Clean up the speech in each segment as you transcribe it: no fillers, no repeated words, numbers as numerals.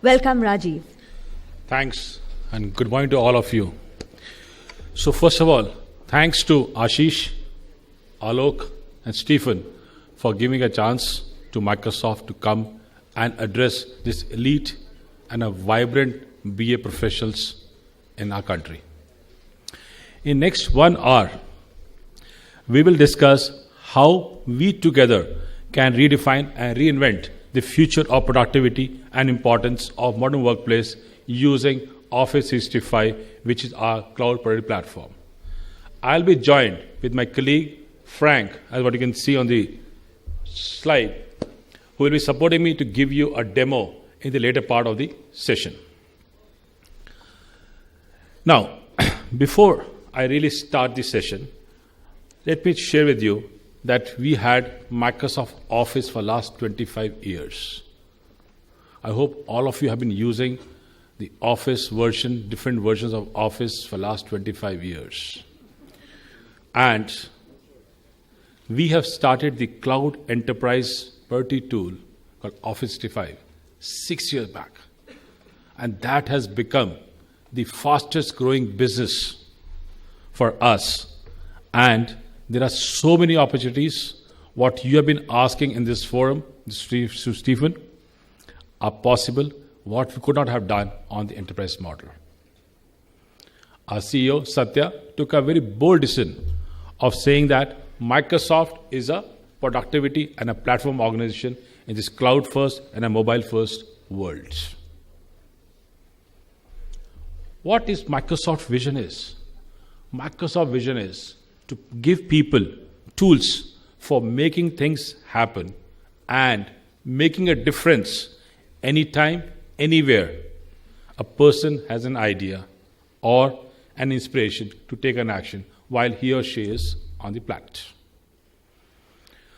Welcome, Rajiv. Thanks, and good morning to all of you. So first of all, thanks to Ashish, Alok, and Stephen for giving a chance to Microsoft to come and address this elite and a vibrant BA professionals in our country. In next 1 hour, we will discuss how we together can redefine and reinvent the future of productivity and importance of modern workplace using Office 365, which is our cloud productivity platform. I'll be joined with my colleague Frank, as what you can see on the slide, who will be supporting me to give you a demo in the later part of the session. Now, before I really start the session, let me share with you that we had Microsoft Office for last 25 years. I hope all of you have been using the Office version, different versions of Office for last 25 years. And we have started the Cloud Enterprise Productivity tool called Office 365 6 years back. And that has become the fastest growing business for us. And there are so many opportunities. What you have been asking in this forum, Stephen, are possible, what we could not have done on the enterprise model. Our CEO, Satya, took a very bold decision of saying that Microsoft is a productivity and a platform organization in this cloud-first and a mobile-first world. What is Microsoft vision is? Microsoft vision is to give people tools for making things happen and making a difference anytime, anywhere a person has an idea or an inspiration to take an action while he or she is on the planet.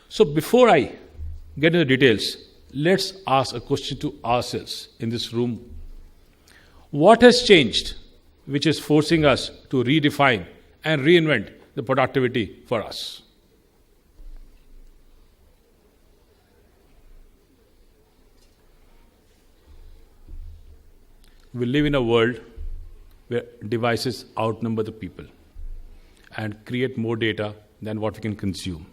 So before I get into the details, let's ask a question to ourselves in this room. What has changed which is forcing us to redefine and reinvent the productivity for us? We live in a world where devices outnumber the people and create more data than what we can consume.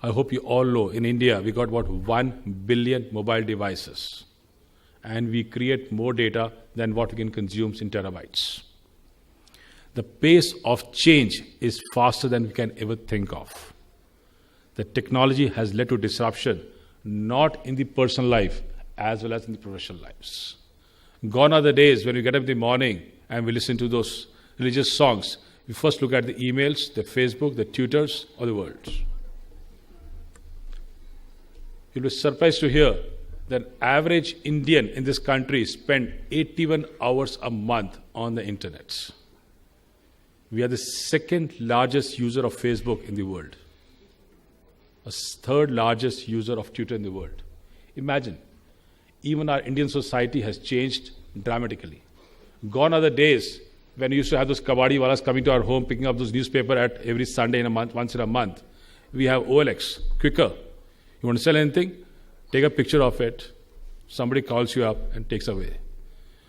I hope you all know in India we got about 1 billion mobile devices and we create more data than what we can consume in terabytes. The pace of change is faster than we can ever think of. The technology has led to disruption not in the personal life as well as in the professional lives. Gone are the days when we get up in the morning and we listen to those religious songs. We first look at the emails, the Facebook, the Twitters, or the world. You'll be surprised to hear that average Indian in this country spend 81 hours a month on the internet. We are the second largest user of Facebook in the world. A third largest user of Twitter in the world. Imagine, even our Indian society has changed dramatically. Gone are the days when we used to have those kabadi walas coming to our home, picking up those newspaper at every Sunday in a month, once in a month. We have OLX, quicker. You want to sell anything? Take a picture of it. Somebody calls you up and takes away.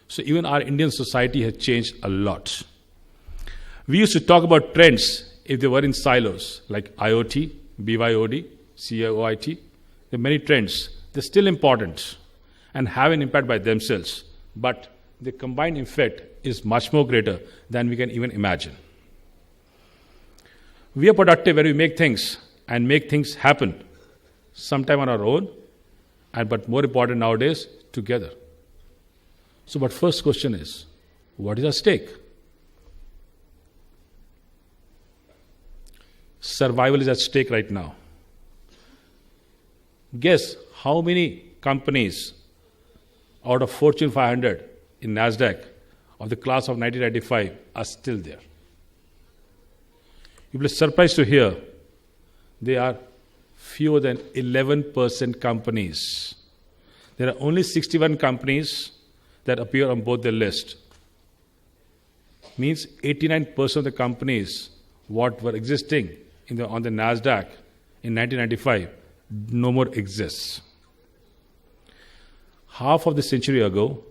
So even our Indian society has changed a lot. We used to talk about trends if they were in silos, like IoT, BYOD, COIT. There are many trends. They're still important and have an impact by themselves. But the combined effect is much more greater than we can even imagine. We are productive when we make things and make things happen, sometime on our own, but more important nowadays, together. So, but first question is, what is at stake? Survival is at stake right now. Guess how many companies out of Fortune 500 in NASDAQ of the class of 1995 are still there. You'll be surprised to hear they are fewer than 11% companies. There are only 61 companies that appear on both the list. Means 89% of the companies what were existing on the NASDAQ in 1995 no more exists. half of the century ago,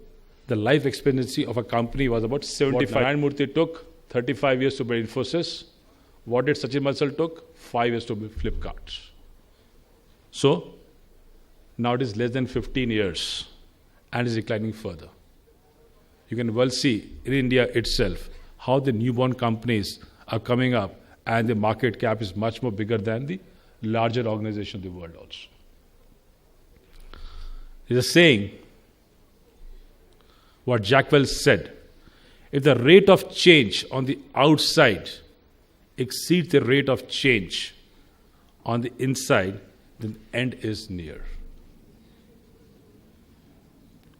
the life expectancy of a company was about 75. What Narayan Murthy took 35 years to build Infosys. What did Sachin Mansal took? 5 years to build Flipkart. So, now it is less than 15 years and is declining further. You can well see in India itself how the newborn companies are coming up and the market cap is much more bigger than the larger organization of the world also. There's a saying, what Jack Welch said, if the rate of change on the outside exceeds the rate of change on the inside, then the end is near.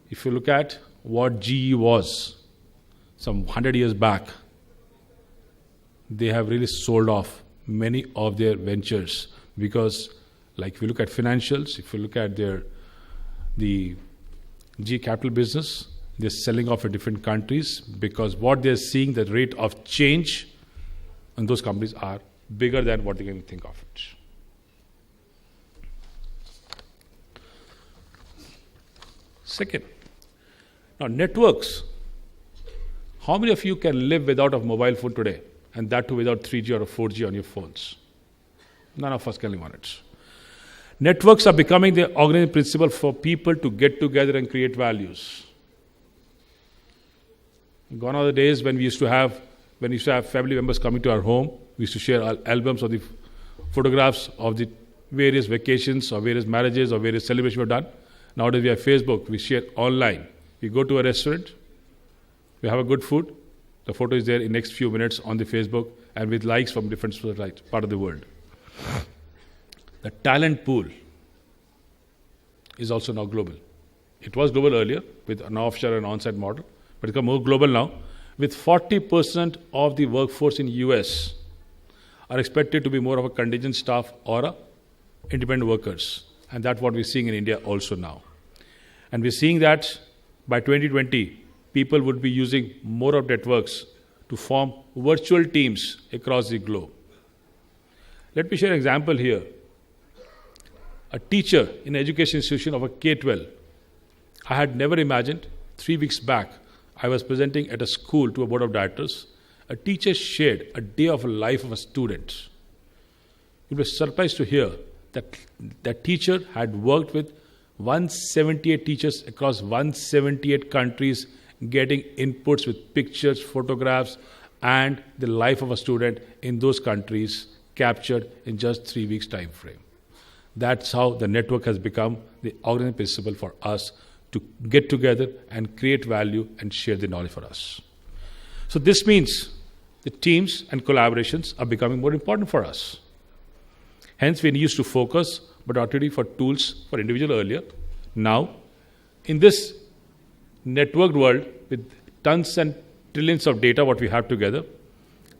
If you look at what GE was some 100 years back, they have really sold off many of their ventures because, like if you look at financials, if you look at the GE Capital business, they're selling off in different countries because what they're seeing, the rate of change in those companies are bigger than what they can think of it. Second, now networks. How many of you can live without a mobile phone today? And that too without 3G or 4G on your phones? None of us can live on it. Networks are becoming the organizing principle for people to get together and create values. Gone are the days when we used to have family members coming to our home. We used to share albums of the photographs of the various vacations or various marriages or various celebrations we've done. Nowadays we have Facebook. We share online. We go to a restaurant. We have a good food. The photo is there in the next few minutes on the Facebook and with likes from different part of the world. The talent pool is also now global. It was global earlier with an offshore and on-site model, but it's become more global now. With 40% of the workforce in US are expected to be more of a contingent staff or a independent workers. And that's what we're seeing in India also now. And we're seeing that by 2020, people would be using more of networks to form virtual teams across the globe. Let me share an example here. A teacher in an education institution of a K-12. I had never imagined, 3 weeks back, I was presenting at a school to a board of directors. A teacher shared a day of life of a student. You'll be surprised to hear that that teacher had worked with 178 teachers across 178 countries, getting inputs with pictures, photographs, and the life of a student in those countries captured in just 3 weeks' time frame. That's how the network has become the organizing principle for us to get together and create value and share the knowledge for us. So this means the teams and collaborations are becoming more important for us. Hence, we used to focus, but already for tools for individual earlier. Now, in this networked world with tons and trillions of data what we have together,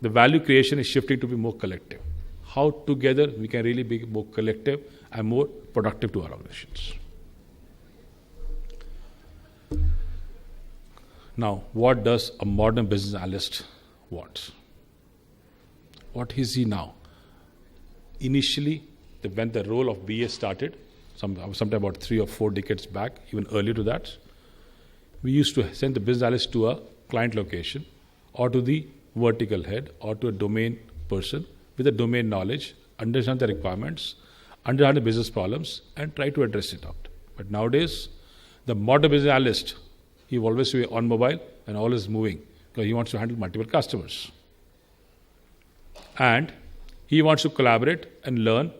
the value creation is shifting to be more collective. How together we can really be more collective and more productive to our organizations. Now, what does a modern business analyst want? What is he now? Initially, when the role of BA started, sometime about 3 or 4 decades back, even earlier to that, we used to send the business analyst to a client location or to the vertical head or to a domain person with the domain knowledge, understand the requirements, understand the business problems, and try to address it out. But nowadays, the modern business analyst, he will always be on mobile and always moving because he wants to handle multiple customers. And he wants to collaborate and learn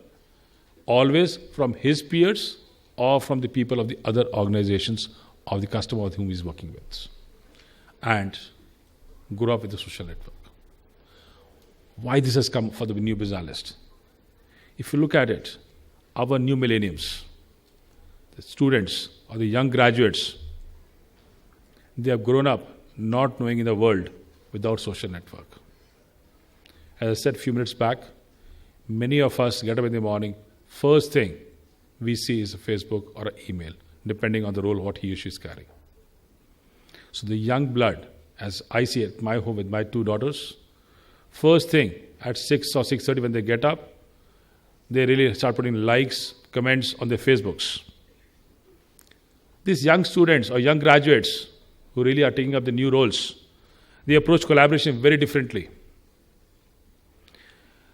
always from his peers or from the people of the other organizations of the customer with whom he's working with. And grow up with the social network. Why this has come for the new business analyst? If you look at it, our new millenniums, the students or the young graduates, they have grown up not knowing in the world without social network. As I said a few minutes back, many of us get up in the morning, first thing we see is a Facebook or an email, depending on the role what he or she is carrying. So the young blood, as I see at my home with my 2 daughters, first thing at 6 or 6:30 when they get up, they really start putting likes, comments on their Facebooks. These young students or young graduates who really are taking up the new roles, they approach collaboration very differently.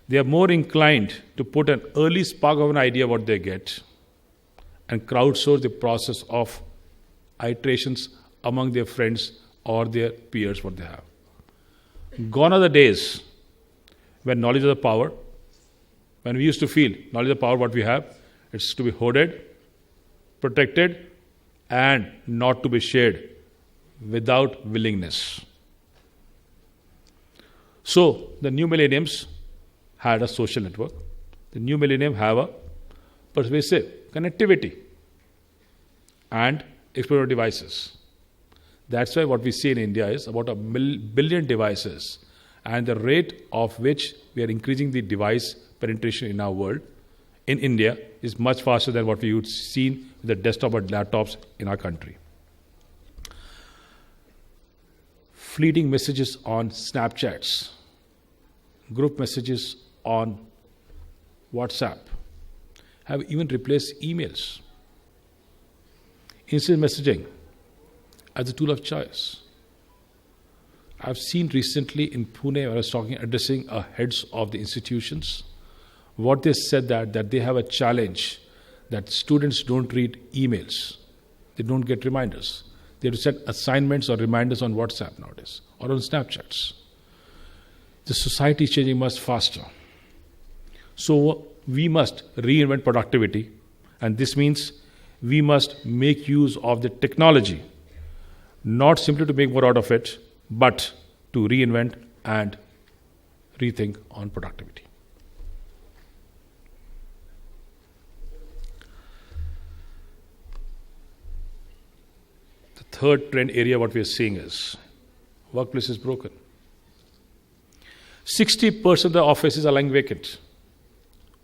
They are more inclined to put an early spark of an idea what they get and crowdsource the process of iterations among their friends or their peers what they have. Gone are the days when knowledge is the power. When we used to feel knowledge is the power what we have, it's to be hoarded, protected, and not to be shared without willingness. So the new millenniums had a social network. The new millennium have a pervasive connectivity and explorer devices. That's why what we see in India is about a billion devices, and the rate of which we are increasing the device penetration in our world, in India, is much faster than what we would see with the desktop or laptops in our country. Fleeting messages on Snapchats, group messages on WhatsApp have even replaced emails. Instant messaging as a tool of choice. I've seen recently in Pune, when I was addressing heads of the institutions, what they said that they have a challenge that students don't read emails. They don't get reminders. They have to send assignments or reminders on WhatsApp nowadays or on Snapchats. The society is changing much faster. So we must reinvent productivity, and this means we must make use of the technology, not simply to make more out of it, but to reinvent and rethink on productivity. The third trend area what we are seeing is workplace is broken. 60% of the offices are lying vacant.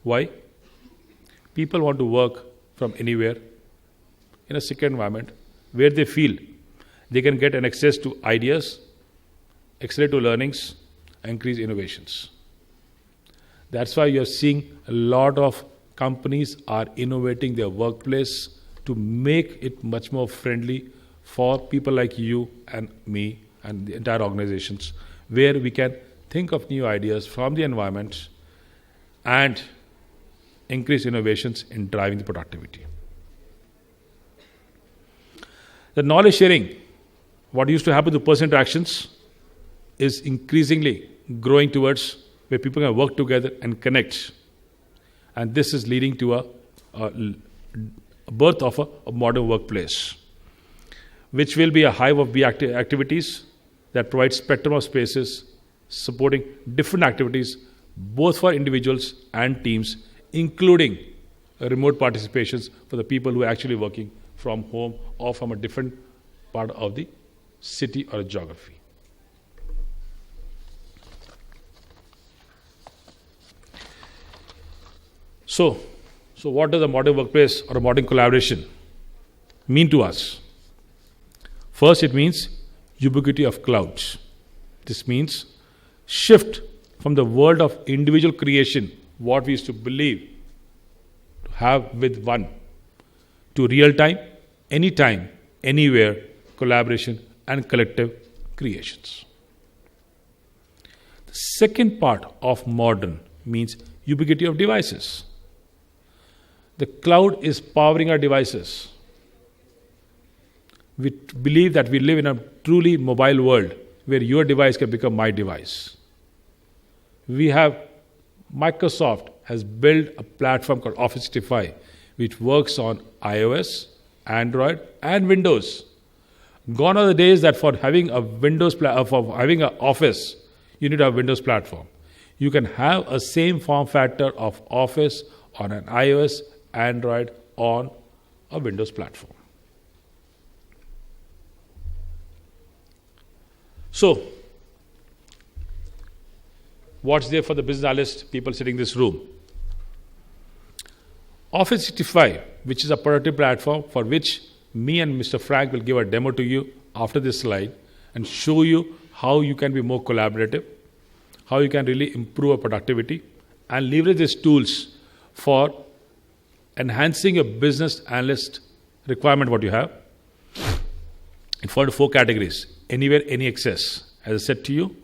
Why? People want to work from anywhere in a secure environment where they feel they can get an access to ideas, accelerate to learnings, and increase innovations. That's why you're seeing a lot of companies are innovating their workplace to make it much more friendly for people like you and me and the entire organizations, where we can think of new ideas from the environment and increase innovations in driving the productivity. The knowledge sharing, what used to happen to person interactions, is increasingly growing towards where people can work together and connect. And this is leading to a birth of a modern workplace, which will be a hive of activities that provide spectrum of spaces supporting different activities both for individuals and teams, including remote participations for the people who are actually working from home or from a different part of the city or geography. So what does a modern workplace or a modern collaboration mean to us? First, it means ubiquity of clouds. This means shift from the world of individual creation, what we used to believe to have with one, to real-time, anytime, anywhere, collaboration and collective creations. The second part of modern means ubiquity of devices. The cloud is powering our devices. We believe that we live in a truly mobile world where your device can become my device. Microsoft has built a platform called Office 365, which works on iOS, Android, and Windows. Gone are the days that for having a having an Office, you need a Windows platform. You can have a same form factor of Office on an iOS, Android, on a Windows platform. So, what's there for the business analyst people sitting in this room? Office 365, which is a productive platform for which me and Mr. Frank will give a demo to you after this slide and show you how you can be more collaborative, how you can really improve your productivity and leverage these tools for enhancing your business analyst requirement what you have It falls into 4 categories. Anywhere, any access. As I said to you,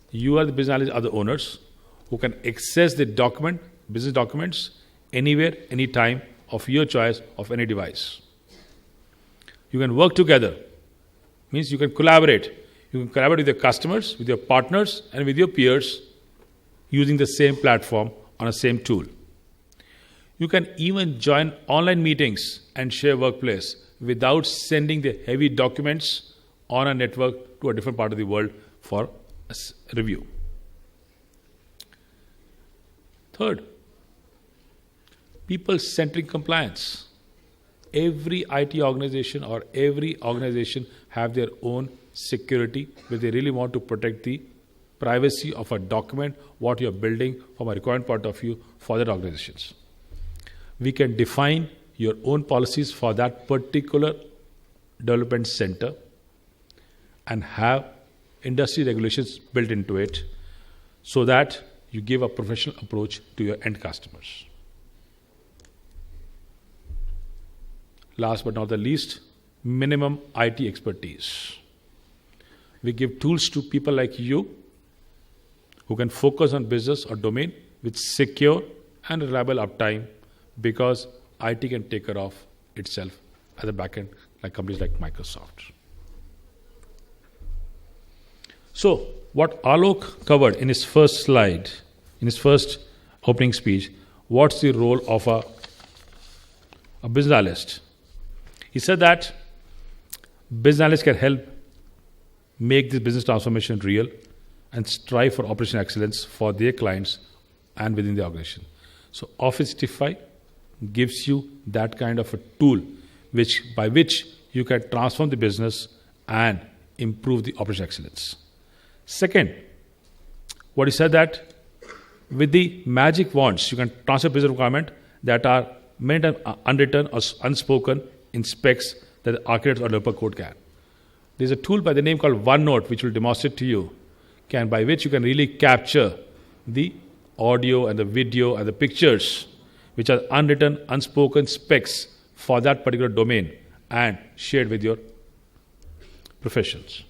you are the business analysts, are the owners who can access the business documents, anywhere, anytime, of your choice, of any device. You can work together. Means you can collaborate. You can collaborate with your customers, with your partners, and with your peers using the same platform on a same tool. You can even join online meetings and share workplace without sending the heavy documents on a network to a different part of the world for review. Third, people-centric compliance. Every IT organization or every organization have their own security where they really want to protect the privacy of a document, what you're building from a requirement point of view for that organizations. We can define your own policies for that particular development center and have industry regulations built into it so that you give a professional approach to your end customers. Last but not the least, minimum IT expertise. We give tools to people like you who can focus on business or domain with secure and reliable uptime because IT can take care of itself at the back end like companies like Microsoft. So, what Alok covered in his first slide, in his first opening speech, what's the role of a business analyst? He said that business analysts can help make this business transformation real and strive for operational excellence for their clients and within the organization. So Office 365 gives you that kind of a tool by which you can transform the business and improve the operational excellence. Second, what he said that with the magic wands, you can transfer business requirements that are meant unwritten or unspoken in specs that the architect or developer code can. There's a tool by the name called OneNote which will demonstrate to you, by which you can really capture the audio and the video and the pictures which are unwritten, unspoken specs for that particular domain and shared with your professions.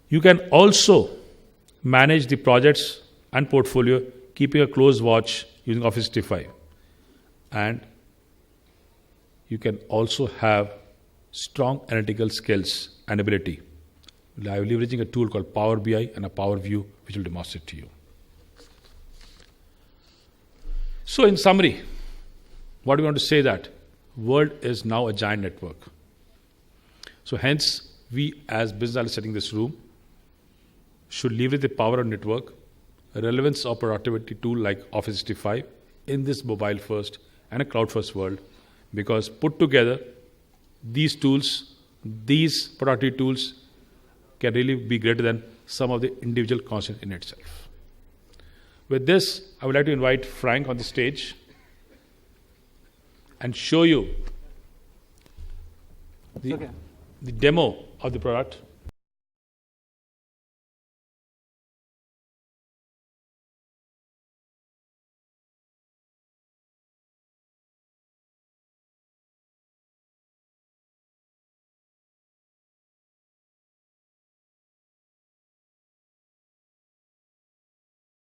You can also manage the projects and portfolio, keeping a close watch using Office 365. And you can also have strong analytical skills and ability, leveraging a tool called Power BI and a Power View, which will demonstrate to you. So in summary, what do we want to say that? World is now a giant network. So hence, we as business analysts sitting in this room should leverage the power of network, relevance of productivity tool like Office 365 in this mobile first and a cloud first world, because put together these tools, these productivity tools can really be greater than some of the individual concepts in itself. With this, I would like to invite Frank on the stage and show you the demo of the product.